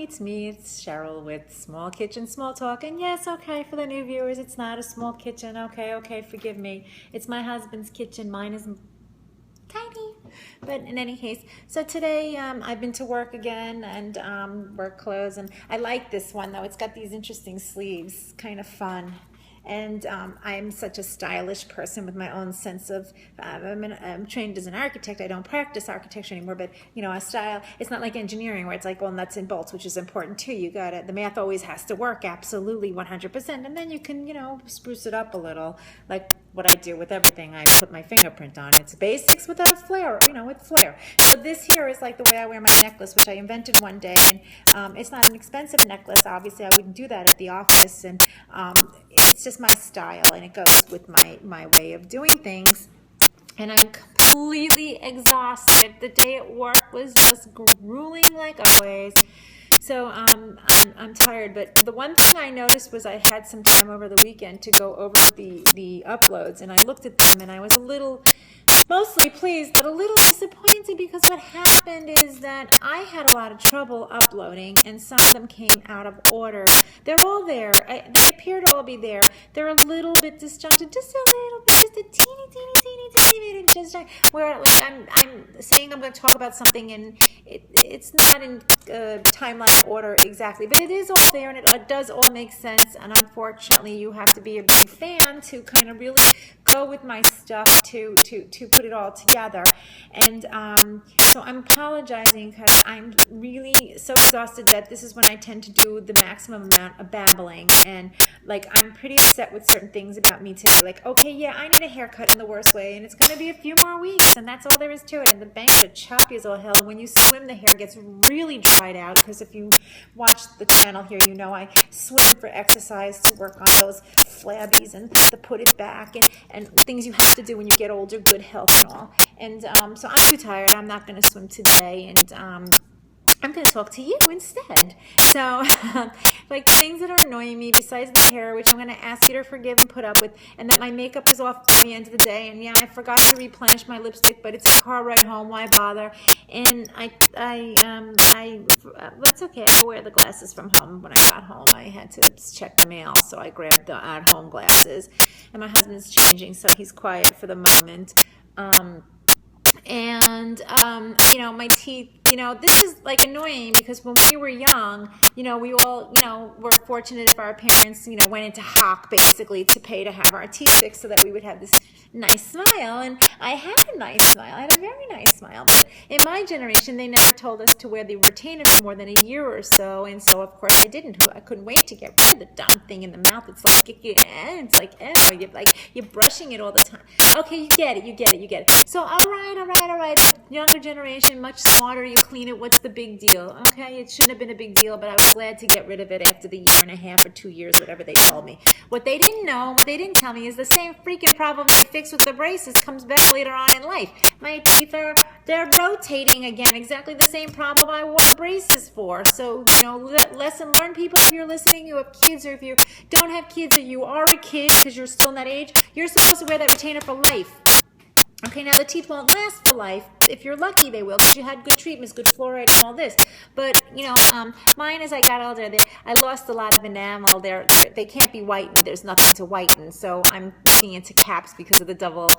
it's me. It's Cheryl with Small Kitchen Small Talk. And yes, okay, for the new viewers, it's not a small kitchen. Okay, forgive me. It's my husband's kitchen. Mine is tiny. But in any case, so today I've been to work again and work clothes. And I like this one, though. It's got these interesting sleeves, kind of fun. And I'm such a stylish person with my own sense of, I'm trained as an architect. I don't practice architecture anymore, but you know, a style, it's not like engineering where it's like all nuts and bolts, which is important too. You got it. The math always has to work absolutely 100%. And then you can, you know, spruce it up a little, like what I do with everything. I put my fingerprint on. It's basics without a flair, you know, with flair. So this here is like the way I wear my necklace, which I invented one day. And it's not an expensive necklace. Obviously, I wouldn't do that at the office. And it's just my style, and it goes with my way of doing things. And I'm completely exhausted. The day at work was just grueling like always. So I'm tired, but the one thing I noticed was I had some time over the weekend to go over the uploads, and I looked at them and I was a little, mostly pleased, but a little disappointed, because what happened is that I had a lot of trouble uploading, and some of them came out of order. They're all there. They appear to all be there. They're a little bit disjointed, just a little bit, just a teeny bit disjointed, where like I'm saying I'm going to talk about something, and it's not in timeline order exactly, but it is all there, and it does all make sense. And unfortunately, you have to be a big fan to kind of really go with my stuff to put it all together. And so I'm apologizing, because I'm really so exhausted that this is when I tend to do the maximum amount of babbling. And like, I'm pretty upset with certain things about me today. Like, okay, yeah, I need a haircut in the worst way, and it's going to be a few more weeks, and that's all there is to it. And the bangs are choppy as all hell. And when you swim, the hair gets really dried out, because if you watch the channel here, you know I swim for exercise to work on those flabbies and to put it back, and things you have to do when you get older, good health and all. And so I'm too tired. I'm not going to swim today, and I'm going to talk to you instead. So, like, things that are annoying me besides the hair, which I'm going to ask you to forgive and put up with, and that my makeup is off by the end of the day, and yeah, I forgot to replenish my lipstick, but it's a car ride home, why bother? And that's okay. I wear the glasses from home. When I got home, I had to check the mail, so I grabbed the at-home glasses, and my husband's changing, so he's quiet for the moment. You know, my teeth, you know, this is like annoying, because when we were young, you know, we all, you know, were fortunate if our parents, you know, went into hock basically to pay to have our teeth fixed so that we would have this nice smile. And I had a nice smile. I had a very nice smile. But in my generation, they never told us to wear the retainer for more than a year or so. And so, of course, I didn't. I couldn't wait to get rid of the dumb thing in the mouth. It's like, you're brushing it all the time. Okay, you get it. So, all right. The younger generation, much smarter. You clean it. What's the big deal? Okay, it shouldn't have been a big deal, but I was glad to get rid of it after the 1.5 or 2 years, whatever they told me. What they didn't know, what they didn't tell me, is the same freaking problem they fix with the braces comes back later on in life. My teeth they're rotating again. Exactly the same problem I wore braces for. So, you know, lesson learned, people. If you're listening, you have kids, or if you don't have kids, or you are a kid because you're still in that age, you're supposed to wear that retainer for life. Okay, now the teeth won't last for life. If you're lucky, they will, because you had good treatments, good fluoride, and all this. But, you know, mine, as I got older, I lost a lot of enamel. They can't be whitened. There's nothing to whiten. So I'm looking into caps because of the double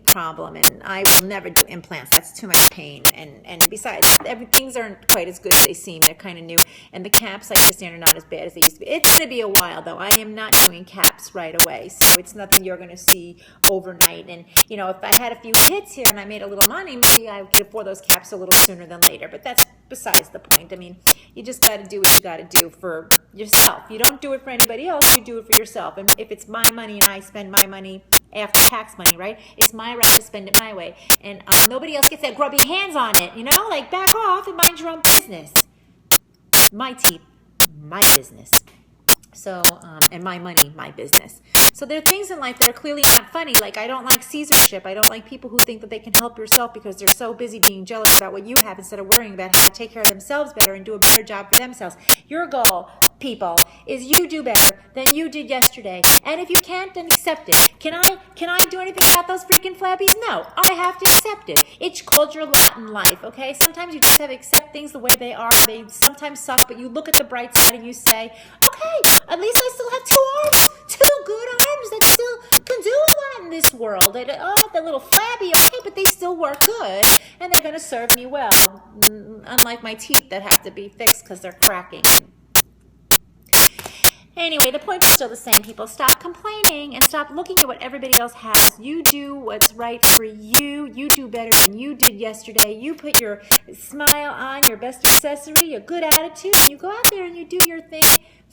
problem. And I will never do implants. That's too much pain. And besides, things aren't quite as good as they seem. They're kind of new. And the caps, I understand, are not as bad as they used to be. It's going to be a while, though. I am not doing caps right away. So it's nothing you're going to see overnight. And, you know, if I had a few hits here and I made a little money, maybe I could afford those caps a little sooner than later. But that's besides the point. I mean, you just got to do what you got to do for yourself. You don't do it for anybody else. You do it for yourself. And if it's my money and I spend my money after tax money, right? It's my right to spend it my way. And nobody else gets their grubby hands on it, you know? Like, back off and mind your own business. My teeth, my business. So, and my money, my business. So there are things in life that are clearly not funny. Like, I don't like Caesarship. I don't like people who think that they can help yourself because they're so busy being jealous about what you have instead of worrying about how to take care of themselves better and do a better job for themselves. Your goal, people, is you do better than you did yesterday. And if you can't, then accept it. Can I do anything about those freaking flabbies? No, I have to accept it. It's called your lot in life, okay? Sometimes you just have to accept things the way they are. They sometimes suck, but you look at the bright side and you say, okay, at least I still have 2 arms, 2 good arms that still can do a lot in this world. They, they're little flabby, okay, but they still work good, and they're going to serve me well, unlike my teeth that have to be fixed because they're cracking. Anyway, the point is still the same, people. Stop complaining and stop looking at what everybody else has. You do what's right for you. You do better than you did yesterday. You put your smile on, your best accessory, your good attitude, and you go out there and you do your thing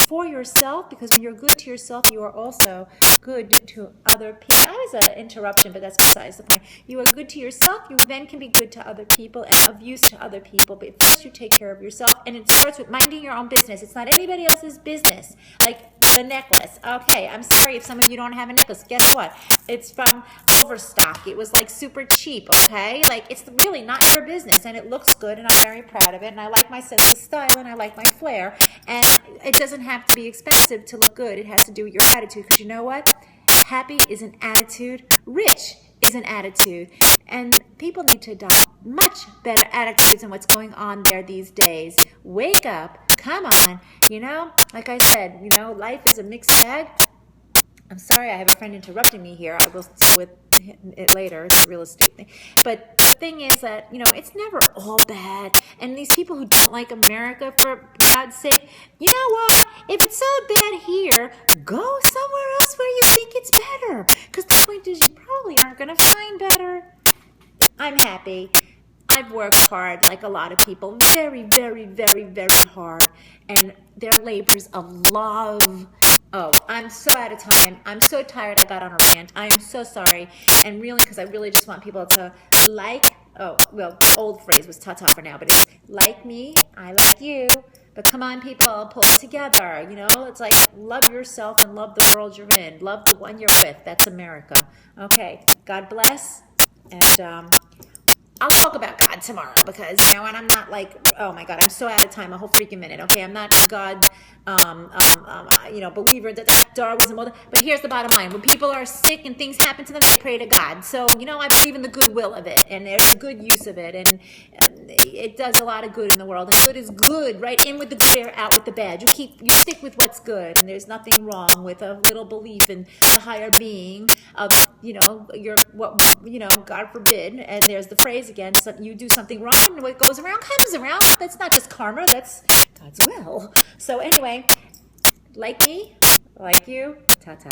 for yourself, because when you're good to yourself, you are also good to other people. That was an interruption, but that's besides the point. You are good to yourself, you then can be good to other people and of use to other people. But first you take care of yourself, and it starts with minding your own business. It's not anybody else's business. Like the necklace. Okay, I'm sorry if some of you don't have a necklace. Guess what? It's from Overstock. It was like super cheap, okay? Like, it's really not your business, and it looks good, and I'm very proud of it, and I like my sense of style, and I like my flair, and it doesn't have to be expensive to look good. It has to do with your attitude, because you know what? Happy is an attitude. Rich is an attitude. And people need to adopt much better attitudes than what's going on there these days. Wake up. Come on. You know, like I said, you know, life is a mixed bag. I'm sorry, I have a friend interrupting me here. I will deal with it later. It's a real estate thing. But the thing is that, you know, it's never all bad. And these people who don't like America, for God's sake, you know what? If it's so bad here, go somewhere else where you think it's better. Because the point is, you probably aren't going to find better. I'm happy. I've worked hard, like a lot of people, very, very, very, very hard. And their labors of love. Oh, I'm so out of time. I'm so tired I got on a rant. I am so sorry. And really, because I really just want people to like, oh, well, the old phrase was ta-ta for now, but it's like me, I like you. But come on, people, pull it together. You know, it's like love yourself and love the world you're in. Love the one you're with. That's America. Okay, God bless. And I'll talk about God tomorrow, because, you know, and I'm not like, oh my God, I'm so out of time, a whole freaking minute. Okay, I'm not God, you know, believer that Darwinism. But here's the bottom line: when people are sick and things happen to them, they pray to God. So, you know, I believe in the goodwill of it, and there's a good use of it, and it does a lot of good in the world. And good is good, right? In with the good, air out with the bad. You stick with what's good, and there's nothing wrong with a little belief in the higher being of, you know, God forbid. And there's the phrase again: so you do something wrong, and what goes around comes around. That's not just karma; that's God's will. So anyway, like me, like you, ta-ta.